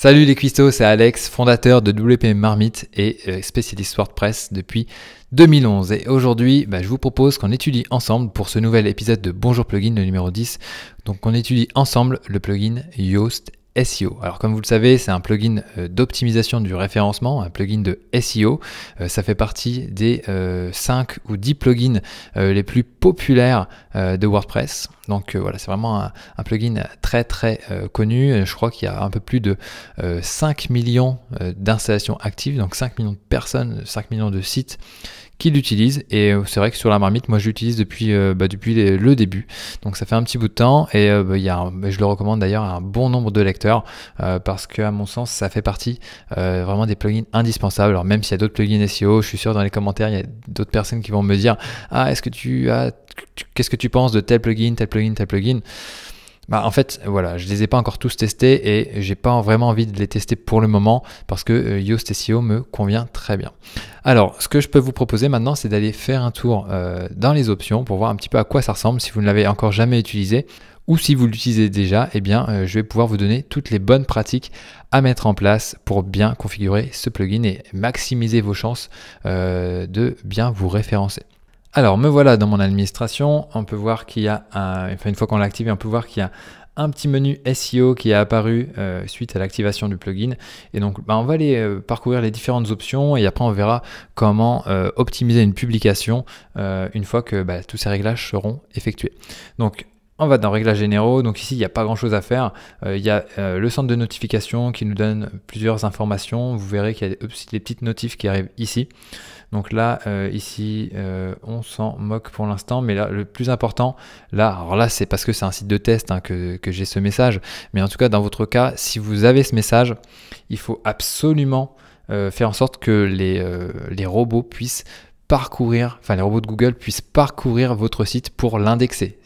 Salut les cuistots, c'est Alex, fondateur de WP Marmite et spécialiste WordPress depuis 2011. Et aujourd'hui, je vous propose qu'on étudie ensemble pour ce nouvel épisode de Bonjour Plugin, le numéro 10. Donc on étudie ensemble le plugin Yoast SEO. Alors comme vous le savez, c'est un plugin d'optimisation du référencement, un plugin de SEO. Ça fait partie des 5 ou 10 plugins les plus populaires de WordPress. Donc voilà, c'est vraiment un plugin très connu. Je crois qu'il y a un peu plus de 5 millions d'installations actives, donc 5 millions de personnes, 5 millions de sites qui l'utilisent. Et c'est vrai que sur la marmite, moi je l'utilise depuis le début, donc ça fait un petit bout de temps et je le recommande d'ailleurs à un bon nombre de lecteurs parce que à mon sens ça fait partie vraiment des plugins indispensables. Alors même s'il y a d'autres plugins SEO, je suis sûr dans les commentaires il y a d'autres personnes qui vont me dire qu'est-ce que tu penses de tel plugin, tel plugin. En fait, voilà, je les ai pas encore tous testés et j'ai pas vraiment envie de les tester pour le moment parce que Yoast SEO me convient très bien. Alors, ce que je peux vous proposer maintenant, c'est d'aller faire un tour dans les options pour voir un petit peu à quoi ça ressemble si vous ne l'avez encore jamais utilisé ou si vous l'utilisez déjà, je vais pouvoir vous donner toutes les bonnes pratiques à mettre en place pour bien configurer ce plugin et maximiser vos chances de bien vous référencer. Alors me voilà dans mon administration, on peut voir qu'il y a une fois qu'on l'a activé, on peut voir qu'il y a un petit menu SEO qui est apparu suite à l'activation du plugin. Et donc on va aller parcourir les différentes options et après on verra comment optimiser une publication une fois que tous ces réglages seront effectués. Donc on va dans réglages généraux, donc ici il n'y a pas grand chose à faire, il y a le centre de notification qui nous donne plusieurs informations, vous verrez qu'il y a des petites notifs qui arrivent ici. Donc là, ici, on s'en moque pour l'instant, mais là, le plus important, alors là, c'est parce que c'est un site de test que j'ai ce message, mais en tout cas, dans votre cas, si vous avez ce message, il faut absolument faire en sorte que les robots puissent parcourir, les robots de Google puissent parcourir votre site pour l'indexer.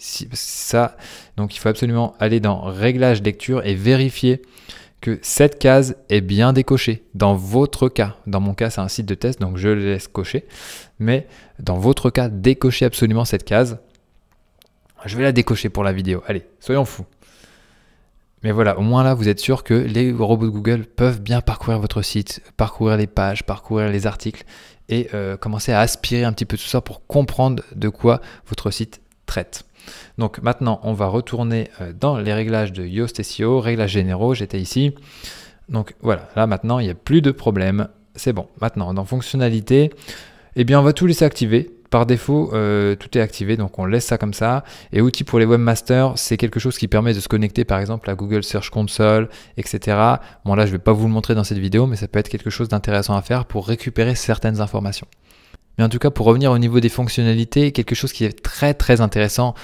Donc il faut absolument aller dans Réglages lecture et vérifier que cette case est bien décochée dans votre cas. Dans mon cas, c'est un site de test, donc je le laisse cocher. Mais dans votre cas, décochez absolument cette case. Je vais la décocher pour la vidéo. Allez, soyons fous. Mais voilà, au moins là, vous êtes sûr que les robots de Google peuvent bien parcourir votre site, parcourir les pages, parcourir les articles et commencer à aspirer un petit peu tout ça pour comprendre de quoi votre site traite. Donc maintenant, on va retourner dans les réglages de Yoast SEO, réglages généraux, j'étais ici. Donc voilà, là maintenant, il n'y a plus de problème. C'est bon. Maintenant, dans fonctionnalités, on va tout laisser activer. Par défaut, tout est activé, donc on laisse ça comme ça. Et outils pour les webmasters, c'est quelque chose qui permet de se connecter par exemple à Google Search Console, etc. Bon là, je ne vais pas vous le montrer dans cette vidéo, mais ça peut être quelque chose d'intéressant à faire pour récupérer certaines informations. Mais en tout cas, pour revenir au niveau des fonctionnalités, quelque chose qui est très intéressant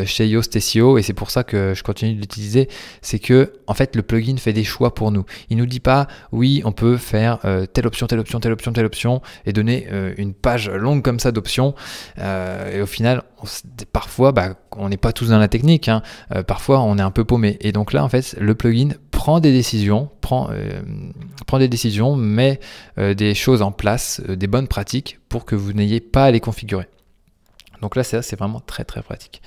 chez Yoast SEO, et c'est pour ça que je continue de l'utiliser, c'est que en fait le plugin fait des choix pour nous. Il nous dit pas oui, on peut faire telle option, et donner une page longue comme ça d'options. Et au final, parfois, on n'est pas tous dans la technique. Parfois, on est un peu paumé. Et donc là, en fait, le plugin prend des décisions, met des choses en place, des bonnes pratiques pour que vous n'ayez pas à les configurer. Donc là, c'est vraiment très pratique.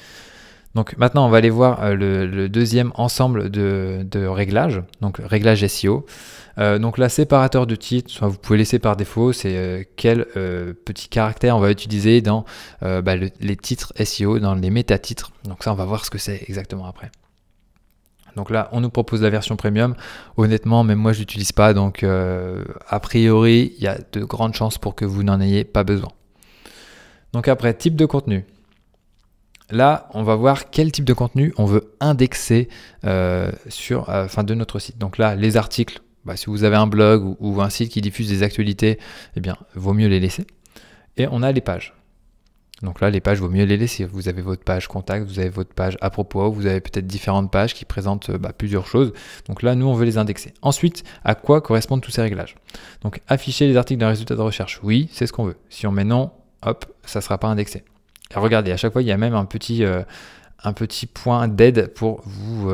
Donc maintenant, on va aller voir le deuxième ensemble de réglages, donc réglage SEO. Donc là, séparateur de titre, vous pouvez laisser par défaut, c'est quel petit caractère on va utiliser dans les titres SEO, dans les métatitres. Donc ça, on va voir ce que c'est exactement après. Donc là, on nous propose la version premium. Honnêtement, même moi, je l'utilise pas. Donc, a priori, il y a de grandes chances pour que vous n'en ayez pas besoin. Donc après, type de contenu. Là, on va voir quel type de contenu on veut indexer de notre site. Donc là, les articles, si vous avez un blog ou un site qui diffuse des actualités, vaut mieux les laisser. Et on a les pages. Donc là, les pages, vaut mieux les laisser. Vous avez votre page contact, vous avez votre page à propos, vous avez peut-être différentes pages qui présentent plusieurs choses. Donc là, nous, on veut les indexer. Ensuite, à quoi correspondent tous ces réglages? Donc, afficher les articles dans les résultats de recherche. Oui, c'est ce qu'on veut. Si on met non, hop, ça ne sera pas indexé. Et regardez, à chaque fois, il y a même un petit point d'aide pour vous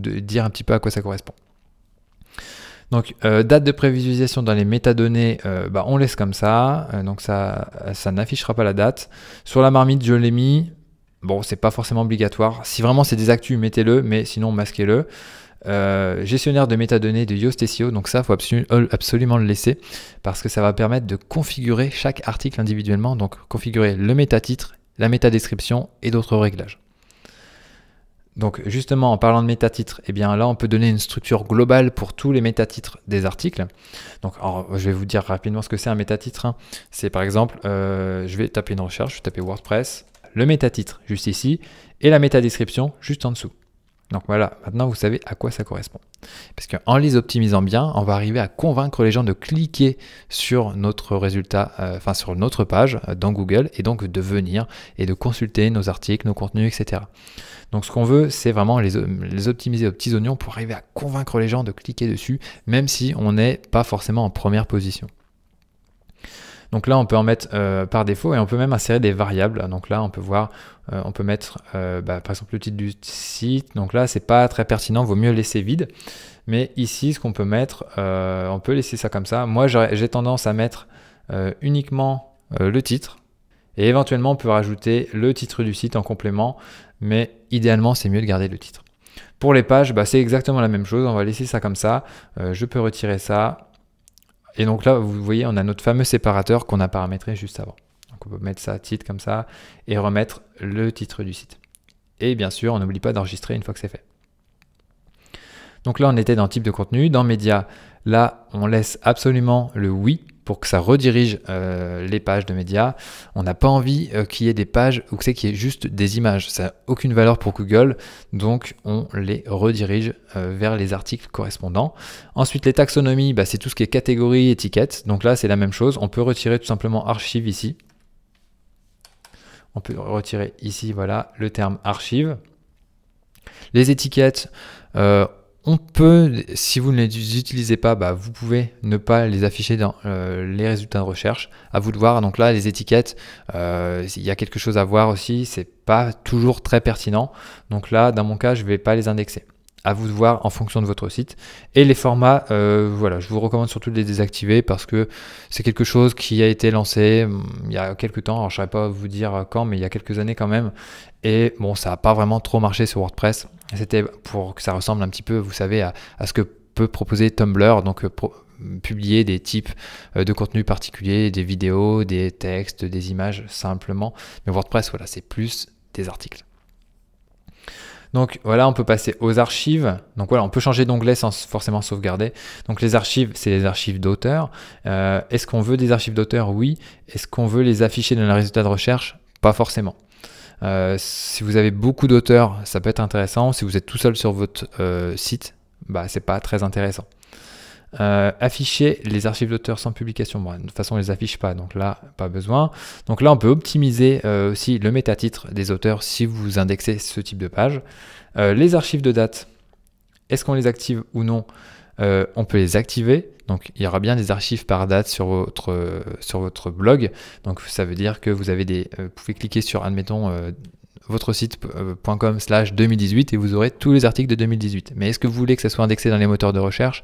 dire un petit peu à quoi ça correspond. Donc, date de prévisualisation dans les métadonnées, on laisse comme ça. Donc, ça n'affichera pas la date. Sur la marmite, je l'ai mis. Bon, c'est pas forcément obligatoire. Si vraiment c'est des actus, mettez-le, mais sinon, masquez-le. gestionnaire de métadonnées de Yoast SEO, donc ça, il faut absolument le laisser parce que ça va permettre de configurer chaque article individuellement, donc configurer le métatitre, la métadescription et d'autres réglages. Donc justement, en parlant de métatitres, eh bien là, on peut donner une structure globale pour tous les métatitres des articles. Donc je vais vous dire rapidement ce que c'est un métatitre, hein. C'est par exemple, je vais taper une recherche, je vais taper WordPress, le métatitre juste ici, et la métadescription juste en dessous. Donc voilà, maintenant vous savez à quoi ça correspond. Parce qu'en les optimisant bien, on va arriver à convaincre les gens de cliquer sur notre résultat, sur notre page dans Google, et donc de venir et de consulter nos articles, nos contenus, etc. Donc ce qu'on veut, c'est vraiment les optimiser aux petits oignons pour arriver à convaincre les gens de cliquer dessus, même si on n'est pas forcément en première position. Donc là, on peut en mettre par défaut et on peut même insérer des variables. Donc là, on peut voir, on peut mettre par exemple le titre du site. Donc là, c'est pas très pertinent, vaut mieux laisser vide. Mais ici, ce qu'on peut mettre, on peut laisser ça comme ça. Moi, j'ai tendance à mettre uniquement le titre. Et éventuellement, on peut rajouter le titre du site en complément. Mais idéalement, c'est mieux de garder le titre. Pour les pages, c'est exactement la même chose. On va laisser ça comme ça. Je peux retirer ça. Et donc là, vous voyez, on a notre fameux séparateur qu'on a paramétré juste avant. Donc on peut mettre ça, titre comme ça, et remettre le titre du site. Et bien sûr, on n'oublie pas d'enregistrer une fois que c'est fait. Donc là, on était dans type de contenu. Dans médias, là, on laisse absolument le oui pour que ça redirige les pages de médias. On n'a pas envie qu'il y ait des pages où c'est qu'il y ait juste des images. Ça n'a aucune valeur pour Google, donc on les redirige vers les articles correspondants. Ensuite, les taxonomies, c'est tout ce qui est catégorie, étiquette. Donc là, c'est la même chose. On peut retirer tout simplement archive ici. On peut retirer ici, voilà, le terme archive. Les étiquettes, on peut, si vous ne les utilisez pas, vous pouvez ne pas les afficher dans les résultats de recherche. À vous de voir. Donc là, les étiquettes, il y a quelque chose à voir aussi. C'est pas toujours très pertinent. Donc là, dans mon cas, je ne vais pas les indexer. À vous de voir en fonction de votre site. Et les formats, voilà, je vous recommande surtout de les désactiver parce que c'est quelque chose qui a été lancé il y a quelques temps. Alors, je ne saurais pas vous dire quand, mais il y a quelques années quand même. Et bon, ça n'a pas vraiment trop marché sur WordPress. C'était pour que ça ressemble un petit peu, vous savez, à ce que peut proposer Tumblr. Donc, publier des types de contenus particuliers, des vidéos, des textes, des images simplement. Mais WordPress, voilà, c'est plus des articles. Donc voilà, on peut passer aux archives. Donc voilà, on peut changer d'onglet sans forcément sauvegarder. Donc les archives, c'est les archives d'auteur. Est-ce qu'on veut des archives d'auteur? Oui. Est-ce qu'on veut les afficher dans les résultats de recherche? Pas forcément. Si vous avez beaucoup d'auteurs, ça peut être intéressant. Si vous êtes tout seul sur votre site, c'est pas très intéressant. Afficher les archives d'auteur sans publication. Bon, de toute façon, on les affiche pas, donc là, pas besoin. Donc là, on peut optimiser aussi le métatitre des auteurs si vous indexez ce type de page. Les archives de date, est-ce qu'on les active ou non? On peut les activer. Donc, il y aura bien des archives par date sur votre blog. Donc, ça veut dire que vous avez vous pouvez cliquer sur, admettons, votre site.com/2018 et vous aurez tous les articles de 2018. Mais est-ce que vous voulez que ça soit indexé dans les moteurs de recherche?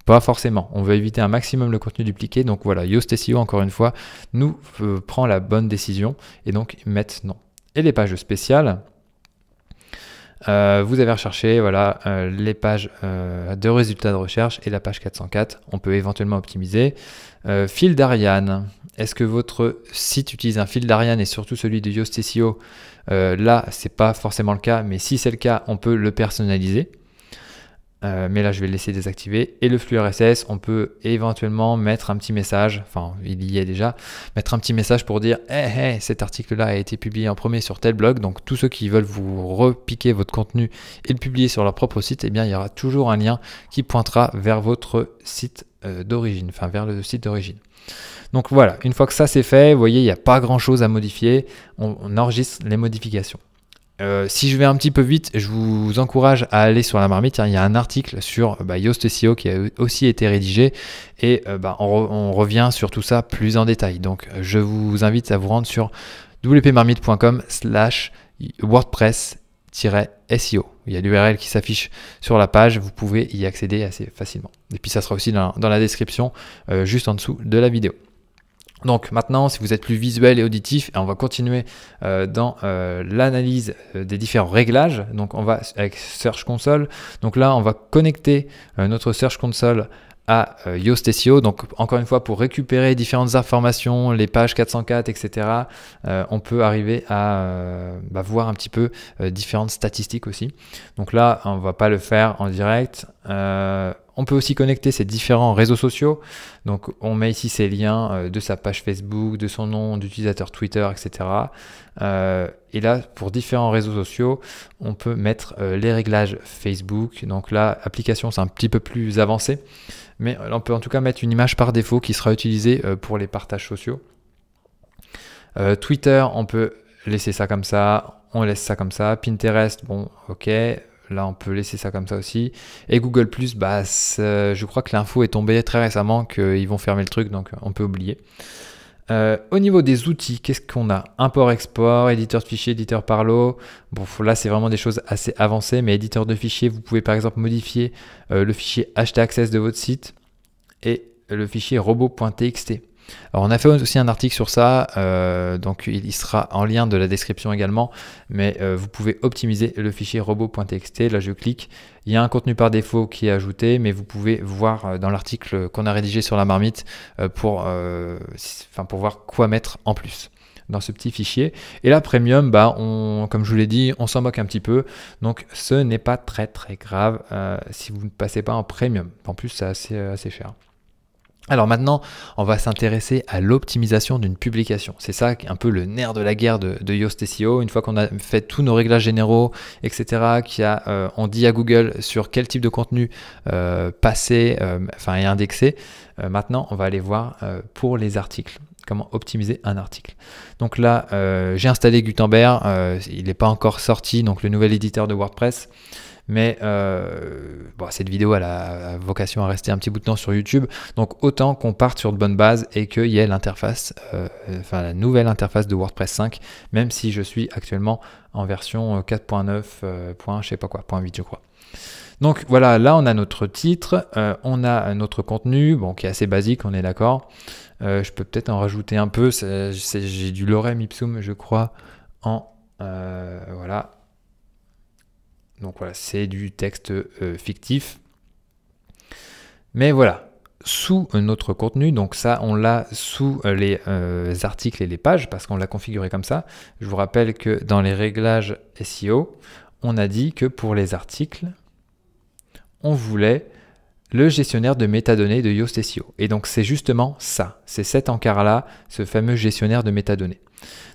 Pas forcément. On veut éviter un maximum le contenu dupliqué. Donc voilà, Yoast SEO, encore une fois, nous prend la bonne décision et donc mettre non. Et les pages spéciales, vous avez recherché voilà, les pages de résultats de recherche et la page 404. On peut éventuellement optimiser. Fil d'Ariane. Est-ce que votre site utilise un fil d'Ariane et surtout celui de Yoast SEO? Là, c'est pas forcément le cas, mais si c'est le cas, on peut le personnaliser. Mais là, je vais le laisser désactiver. Et le flux RSS, on peut éventuellement mettre un petit message, enfin, il y est déjà, mettre un petit message pour dire hey, cet article-là a été publié en premier sur tel blog. Donc, tous ceux qui veulent vous repiquer votre contenu et le publier sur leur propre site, eh bien, il y aura toujours un lien qui pointera vers votre site d'origine, enfin, vers le site d'origine. Donc, voilà, une fois que ça c'est fait, vous voyez, il n'y a pas grand-chose à modifier. On enregistre les modifications. Si je vais un petit peu vite, je vous encourage à aller sur la marmite. Il y a un article sur Yoast SEO qui a aussi été rédigé et on revient sur tout ça plus en détail. Donc je vous invite à vous rendre sur wp-marmite.com/wordpress-SEO. Il y a l'URL qui s'affiche sur la page, vous pouvez y accéder assez facilement. Et puis ça sera aussi dans la description juste en dessous de la vidéo. Donc maintenant, si vous êtes plus visuel et auditif, on va continuer dans l'analyse des différents réglages. Donc on va avec Search Console. Donc là, on va connecter notre Search Console à Yoast SEO. Donc encore une fois, pour récupérer différentes informations, les pages 404, etc., on peut arriver à voir un petit peu différentes statistiques aussi. Donc là, on ne va pas le faire en direct. On peut aussi connecter ces différents réseaux sociaux. Donc on met ici ces liens de sa page Facebook, de son nom d'utilisateur Twitter, etc. Et là, pour différents réseaux sociaux, on peut mettre les réglages Facebook. Donc là, application, c'est un petit peu plus avancé. Mais on peut en tout cas mettre une image par défaut qui sera utilisée pour les partages sociaux. Twitter, on peut laisser ça comme ça. On laisse ça comme ça. Pinterest, bon, ok. Là, on peut laisser ça comme ça aussi. Et Google+, je crois que l'info est tombée très récemment qu'ils vont fermer le truc, donc on peut oublier. Au niveau des outils, qu'est-ce qu'on a? Import-export, éditeur de fichiers, éditeur Parlo. Bon, là, c'est vraiment des choses assez avancées, mais éditeur de fichiers, vous pouvez par exemple modifier le fichier htaccess de votre site et le fichier robot.txt. Alors on a fait aussi un article sur ça, donc il sera en lien de la description également, mais vous pouvez optimiser le fichier robot.txt. Là je clique, il y a un contenu par défaut qui est ajouté, mais vous pouvez voir dans l'article qu'on a rédigé sur la marmite pour voir quoi mettre en plus dans ce petit fichier. Et là Premium, comme je vous l'ai dit, on s'en moque un petit peu, donc ce n'est pas très grave si vous ne passez pas en Premium. En plus c'est assez cher. Alors maintenant, on va s'intéresser à l'optimisation d'une publication. C'est ça qui est un peu le nerf de la guerre de Yoast SEO. Une fois qu'on a fait tous nos réglages généraux, etc., on dit à Google sur quel type de contenu passer, et indexer. Maintenant, on va aller voir pour les articles. Comment optimiser un article. Donc là, j'ai installé Gutenberg. Il n'est pas encore sorti, donc le nouvel éditeur de WordPress. Mais cette vidéo elle a vocation à rester un petit bout de temps sur YouTube, donc autant qu'on parte sur de bonnes bases et qu'il y ait l'interface, la nouvelle interface de WordPress 5, même si je suis actuellement en version 4.9, je sais pas quoi, .8 je crois. Donc voilà, là on a notre titre, on a notre contenu, qui est assez basique, on est d'accord. Je peux peut-être en rajouter un peu, j'ai du lorem ipsum je crois voilà. Donc voilà, c'est du texte fictif. Mais voilà, sous notre contenu, donc ça on l'a sous les articles et les pages parce qu'on l'a configuré comme ça. Je vous rappelle que dans les réglages SEO, on a dit que pour les articles, on voulait le gestionnaire de métadonnées de Yoast SEO. Et donc c'est justement ça, c'est cet encart-là, ce fameux gestionnaire de métadonnées.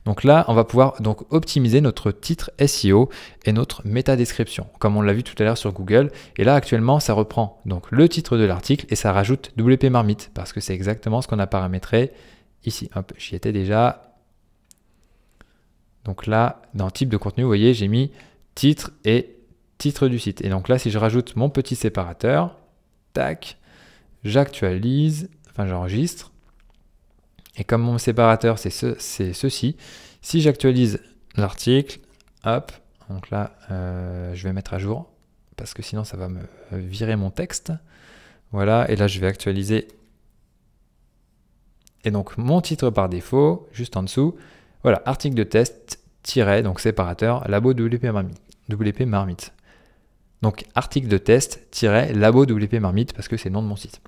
Donc là, on va pouvoir donc optimiser notre titre SEO et notre métadescription, comme on l'a vu tout à l'heure sur Google. Et là, actuellement, ça reprend donc le titre de l'article et ça rajoute WP Marmite, parce que c'est exactement ce qu'on a paramétré ici. Hop, j'y étais déjà. Donc là, dans type de contenu, vous voyez, j'ai mis titre et titre du site. Et donc là, si je rajoute mon petit séparateur, tac, j'actualise, j'enregistre. Et comme mon séparateur, c'est ceci, si j'actualise l'article, hop, donc là, je vais mettre à jour, parce que sinon ça va me virer mon texte. Voilà, et là je vais actualiser. Et donc mon titre par défaut, juste en dessous, voilà, article de test, donc séparateur, labo WP Marmite. Donc article de test, labo WP Marmite, parce que c'est le nom de mon site.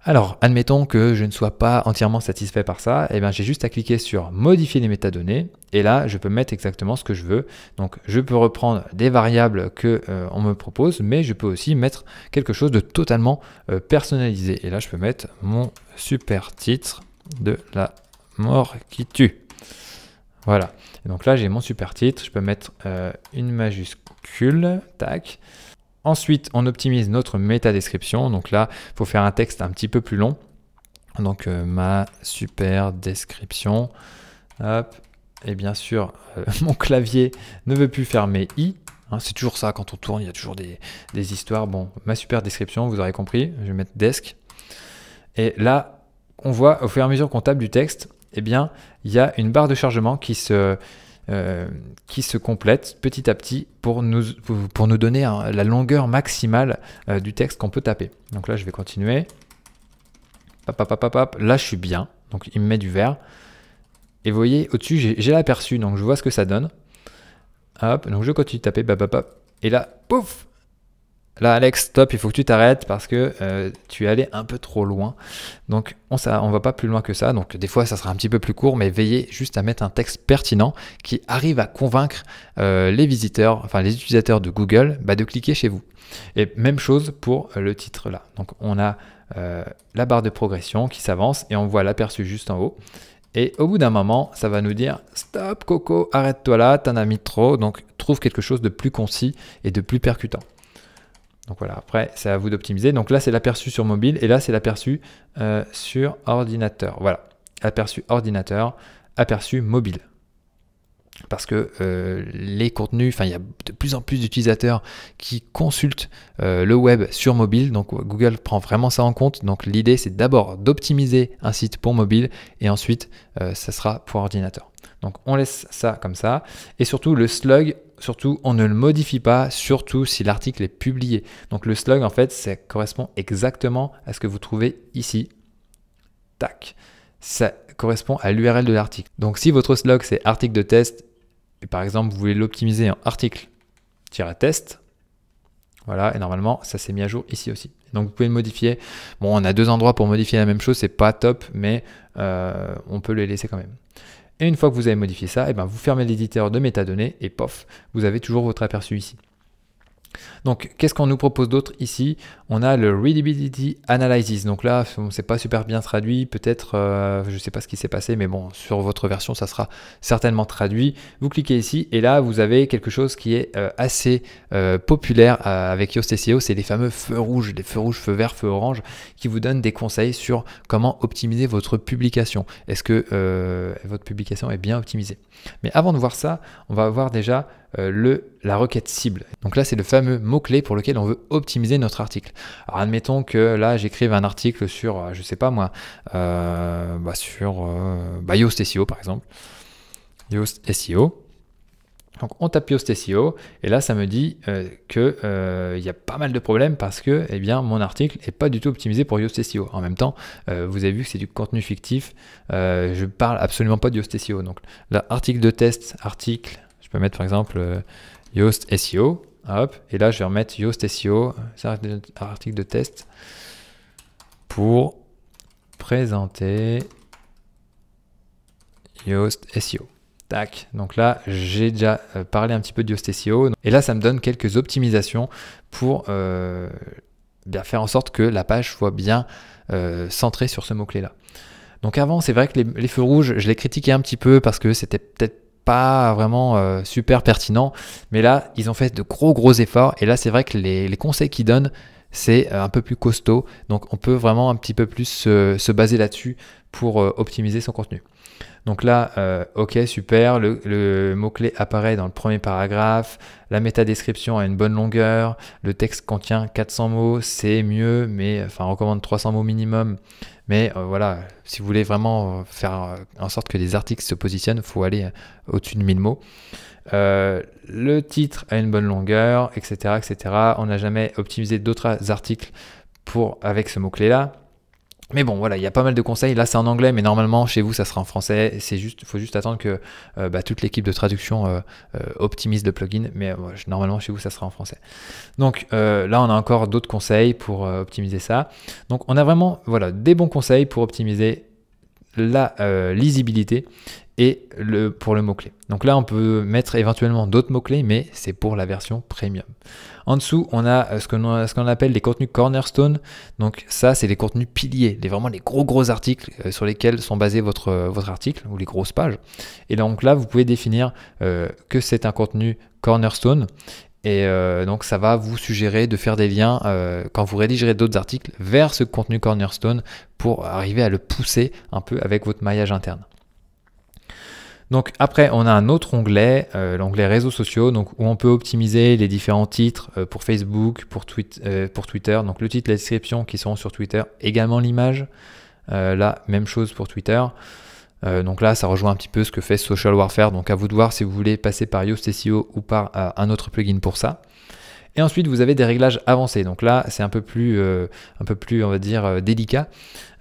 Alors, admettons que je ne sois pas entièrement satisfait par ça, et bien j'ai juste à cliquer sur modifier les métadonnées, et là je peux mettre exactement ce que je veux. Donc je peux reprendre des variables que on me propose, mais je peux aussi mettre quelque chose de totalement personnalisé. Et là je peux mettre mon super titre de la mort qui tue. Voilà. Et donc là j'ai mon super titre, je peux mettre une majuscule, tac. Ensuite, on optimise notre métadescription. Donc là, il faut faire un texte un petit peu plus long. Donc ma super description. Hop. Et bien sûr, mon clavier ne veut plus faire mes i. C'est toujours ça, quand on tourne, il y a toujours des histoires. Bon, ma super description, vous aurez compris. Je vais mettre desk. Et là, on voit au fur et à mesure qu'on tape du texte, eh bien, il y a une barre de chargement qui se complète petit à petit pour nous donner la longueur maximale du texte qu'on peut taper. Donc là, je vais continuer. Là, je suis bien. Donc il me met du vert. Et vous voyez, au-dessus, j'ai l'aperçu, donc je vois ce que ça donne. Hop, donc je continue de taper, et là, pouf! Là, Alex, stop, il faut que tu t'arrêtes parce que tu es allé un peu trop loin. Donc, on va pas plus loin que ça. Donc, des fois, ça sera un petit peu plus court, mais veillez juste à mettre un texte pertinent qui arrive à convaincre les visiteurs, enfin les utilisateurs de Google, de cliquer chez vous. Et même chose pour le titre là. Donc, on a la barre de progression qui s'avance et on voit l'aperçu juste en haut. Et au bout d'un moment, ça va nous dire « Stop Coco, arrête-toi là, t'en as mis trop. » Donc, trouve quelque chose de plus concis et de plus percutant. Donc voilà, après, c'est à vous d'optimiser. Donc là, c'est l'aperçu sur mobile et là, c'est l'aperçu sur ordinateur. Voilà, aperçu ordinateur, aperçu mobile. Parce que les contenus, il y a de plus en plus d'utilisateurs qui consultent le web sur mobile. Donc Google prend vraiment ça en compte. Donc l'idée, c'est d'abord d'optimiser un site pour mobile et ensuite, ça sera pour ordinateur. Donc on laisse ça comme ça. Et surtout, le slug, on ne le modifie pas, surtout si l'article est publié. Donc le slug, en fait, ça correspond exactement à ce que vous trouvez ici. Tac. Ça correspond à l'URL de l'article. Donc si votre slug, c'est article de test, et par exemple, vous voulez l'optimiser en article-test, voilà, et normalement, ça s'est mis à jour ici aussi. Donc vous pouvez le modifier. Bon, on a deux endroits pour modifier la même chose, c'est pas top, mais on peut les laisser quand même. Et une fois que vous avez modifié ça, vous fermez l'éditeur de métadonnées et pof, vous avez toujours votre aperçu ici. Donc, qu'est-ce qu'on nous propose d'autre ici? On a le Readability Analysis. Donc là, c'est pas super bien traduit. Peut-être, je ne sais pas ce qui s'est passé, mais bon, sur votre version, ça sera certainement traduit. Vous cliquez ici et là, vous avez quelque chose qui est assez populaire avec Yoast SEO. C'est les fameux feux rouges, feux verts, feux oranges, qui vous donnent des conseils sur comment optimiser votre publication. Est-ce que votre publication est bien optimisée? Mais avant de voir ça, on va voir déjà la requête cible. Donc là, c'est le fameux mot-clé pour lequel on veut optimiser notre article. Alors admettons que là, j'écrive un article sur, je sais pas moi, sur Yoast SEO par exemple. Yoast SEO. Donc on tape Yoast SEO et là, ça me dit qu'il y a pas mal de problèmes parce que mon article n'est pas du tout optimisé pour Yoast SEO. En même temps, vous avez vu que c'est du contenu fictif. Je parle absolument pas de Yoast SEO. Donc là, article de test, je peux mettre par exemple Yoast SEO, hop, et là je vais remettre Yoast SEO, article de test pour présenter Yoast SEO. Tac, donc là j'ai déjà parlé un petit peu de Yoast SEO, et là ça me donne quelques optimisations pour faire en sorte que la page soit bien centrée sur ce mot-clé là. Donc avant, c'est vrai que les feux rouges, je les critiquais un petit peu parce que c'était peut-être pas vraiment super pertinent, mais là ils ont fait de gros efforts et là c'est vrai que les conseils qu'ils donnent c'est un peu plus costaud, donc on peut vraiment un petit peu plus se baser là-dessus pour optimiser son contenu. Donc là, ok, super, le mot-clé apparaît dans le premier paragraphe, la métadescription a une bonne longueur, le texte contient 400 mots, c'est mieux, mais on recommande 300 mots minimum. Mais voilà, si vous voulez vraiment faire en sorte que les articles se positionnent, il faut aller au-dessus de 1000 mots. Le titre a une bonne longueur, etc. etc. On n'a jamais optimisé d'autres articles avec ce mot-clé-là. Mais bon, voilà, il y a pas mal de conseils. Là, c'est en anglais, mais normalement, chez vous, ça sera en français. Il faut juste attendre que toute l'équipe de traduction optimise le plugin. Mais normalement, chez vous, ça sera en français. Donc là, on a encore d'autres conseils pour optimiser ça. Donc, on a vraiment des bons conseils pour optimiser la lisibilité et pour le mot-clé. Donc là, on peut mettre éventuellement d'autres mots-clés, mais c'est pour la version premium. En dessous, on a ce qu'on appelle les contenus cornerstone. Donc ça, c'est les contenus piliers, vraiment les gros articles sur lesquels sont basés votre article ou les grosses pages. Et donc là, vous pouvez définir que c'est un contenu cornerstone. Et donc ça va vous suggérer de faire des liens quand vous rédigerez d'autres articles vers ce contenu cornerstone pour arriver à le pousser un peu avec votre maillage interne. Donc après, on a un autre onglet, l'onglet réseaux sociaux, donc où on peut optimiser les différents titres pour Facebook, pour Twitter. Donc le titre, la description qui seront sur Twitter, également l'image. Là, même chose pour Twitter. Donc là, ça rejoint un petit peu ce que fait Social Warfare. Donc à vous de voir si vous voulez passer par Yoast SEO ou par un autre plugin pour ça. Et ensuite, vous avez des réglages avancés. Donc là, c'est un peu plus, on va dire, délicat.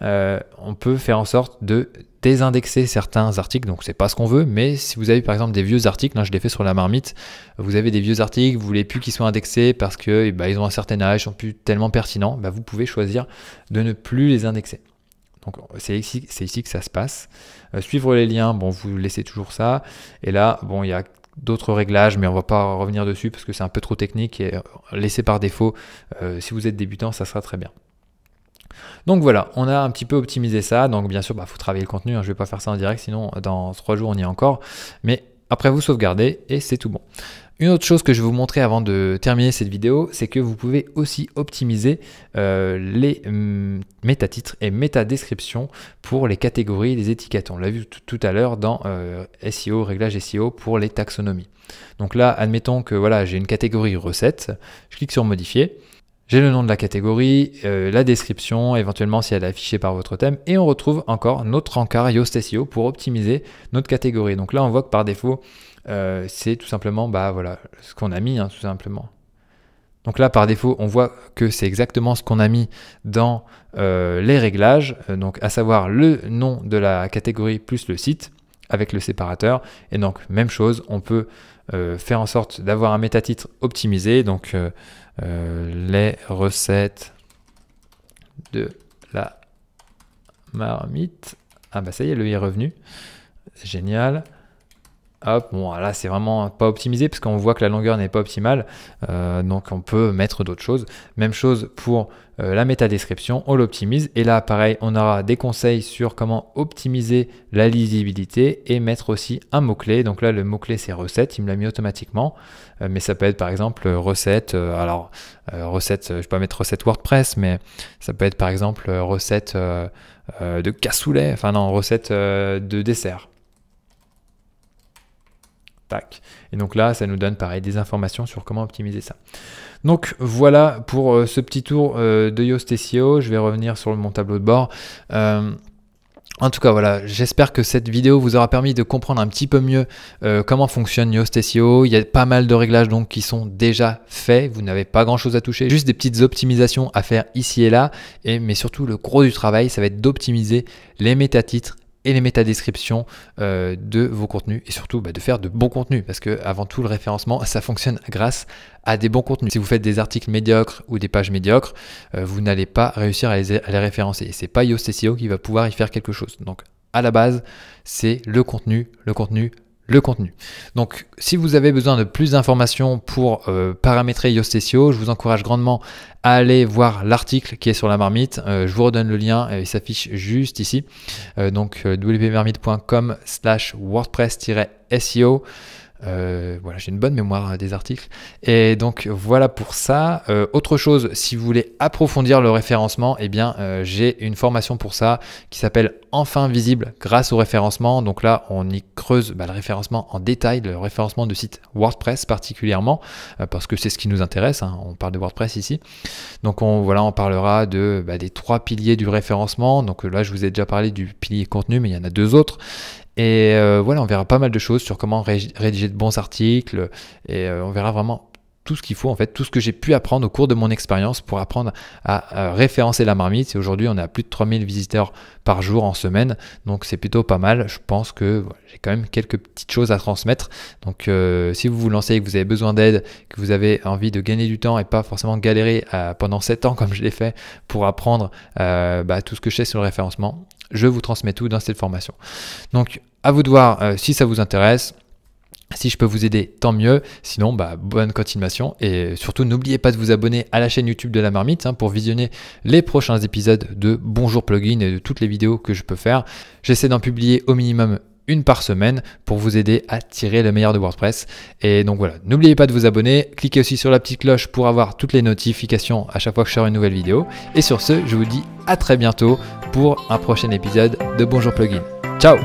On peut faire en sorte de désindexer certains articles, donc c'est pas ce qu'on veut, mais si vous avez par exemple des vieux articles, là je l'ai fait sur la marmite, vous avez des vieux articles, vous voulez plus qu'ils soient indexés parce que ils ont un certain âge, ils sont plus tellement pertinents, vous pouvez choisir de ne plus les indexer. Donc c'est ici que ça se passe. Suivre les liens, bon, vous laissez toujours ça, et là, bon, il y a d'autres réglages, mais on va pas revenir dessus parce que c'est un peu trop technique, et laisser par défaut, si vous êtes débutant, ça sera très bien. Donc voilà, on a un petit peu optimisé ça. Donc bien sûr, faut travailler le contenu, hein. Je ne vais pas faire ça en direct, sinon dans 3 jours on y est encore. Mais après vous sauvegardez et c'est tout bon. Une autre chose que je vais vous montrer avant de terminer cette vidéo, c'est que vous pouvez aussi optimiser les métatitres et métadescriptions pour les catégories et les étiquettes. On l'a vu tout à l'heure dans SEO, réglage SEO pour les taxonomies. Donc là, admettons que voilà, j'ai une catégorie recettes, je clique sur modifier. J'ai le nom de la catégorie, la description, éventuellement si elle est affichée par votre thème, et on retrouve encore notre encart Yoast SEO pour optimiser notre catégorie. Donc là, on voit que par défaut, c'est tout simplement voilà, ce qu'on a mis, hein, tout simplement. Donc là, par défaut, on voit que c'est exactement ce qu'on a mis dans les réglages, donc à savoir le nom de la catégorie plus le site avec le séparateur. Et donc, même chose, on peut faire en sorte d'avoir un métatitre optimisé, donc les recettes de la marmite. Ah ça y est, le i est revenu. Génial. Hop, bon là c'est vraiment pas optimisé parce qu'on voit que la longueur n'est pas optimale, donc on peut mettre d'autres choses. Même chose pour la métadescription, on l'optimise et là pareil on aura des conseils sur comment optimiser la lisibilité et mettre aussi un mot-clé. Donc là le mot-clé c'est recette, il me l'a mis automatiquement, mais ça peut être par exemple recette, recette, je vais pas mettre recette WordPress, mais ça peut être par exemple recette de cassoulet, enfin non, recette de dessert. Tac. Et donc là, ça nous donne pareil des informations sur comment optimiser ça. Donc voilà pour ce petit tour de Yoast SEO. Je vais revenir sur mon tableau de bord. En tout cas, voilà, j'espère que cette vidéo vous aura permis de comprendre un petit peu mieux comment fonctionne Yoast SEO. Il y a pas mal de réglages donc qui sont déjà faits. Vous n'avez pas grand chose à toucher, juste des petites optimisations à faire ici et là. Mais surtout, le gros du travail, ça va être d'optimiser les métatitres et les métadescriptions de vos contenus et surtout de faire de bons contenus parce que avant tout le référencement ça fonctionne grâce à des bons contenus. Si vous faites des articles médiocres ou des pages médiocres, vous n'allez pas réussir à les référencer et c'est pas Yoast SEO qui va pouvoir y faire quelque chose. Donc à la base c'est le contenu. Donc si vous avez besoin de plus d'informations pour paramétrer Yoast SEO, je vous encourage grandement à aller voir l'article qui est sur la marmite. Je vous redonne le lien, il s'affiche juste ici. Donc wpmarmite.com/wordpress-SEO. Voilà, j'ai une bonne mémoire des articles. Et donc voilà pour ça. Autre chose, si vous voulez approfondir le référencement, j'ai une formation pour ça qui s'appelle Enfin visible grâce au référencement. Donc là, on y creuse le référencement en détail, le référencement de sites WordPress particulièrement, parce que c'est ce qui nous intéresse, hein. On parle de WordPress ici. Donc on parlera des 3 piliers du référencement. Donc là, je vous ai déjà parlé du pilier contenu, mais il y en a 2 autres. Et voilà, on verra pas mal de choses sur comment rédiger de bons articles et on verra vraiment tout ce qu'il faut, en fait, tout ce que j'ai pu apprendre au cours de mon expérience pour apprendre à référencer la marmite. Et aujourd'hui, on a plus de 3000 visiteurs par jour en semaine, donc c'est plutôt pas mal. Je pense que j'ai quand même quelques petites choses à transmettre. Donc si vous vous lancez et que vous avez besoin d'aide, que vous avez envie de gagner du temps et pas forcément galérer pendant 7 ans comme je l'ai fait pour apprendre tout ce que je sais sur le référencement, je vous transmets tout dans cette formation. Donc à vous de voir si ça vous intéresse. Si je peux vous aider, tant mieux. Sinon, bonne continuation. Et surtout, n'oubliez pas de vous abonner à la chaîne YouTube de la marmite pour visionner les prochains épisodes de Bonjour Plugin et de toutes les vidéos que je peux faire. J'essaie d'en publier au minimum une par semaine pour vous aider à tirer le meilleur de WordPress. Et donc voilà, n'oubliez pas de vous abonner. Cliquez aussi sur la petite cloche pour avoir toutes les notifications à chaque fois que je sors une nouvelle vidéo. Et sur ce, je vous dis à très bientôt pour un prochain épisode de Bonjour Plugin. Ciao!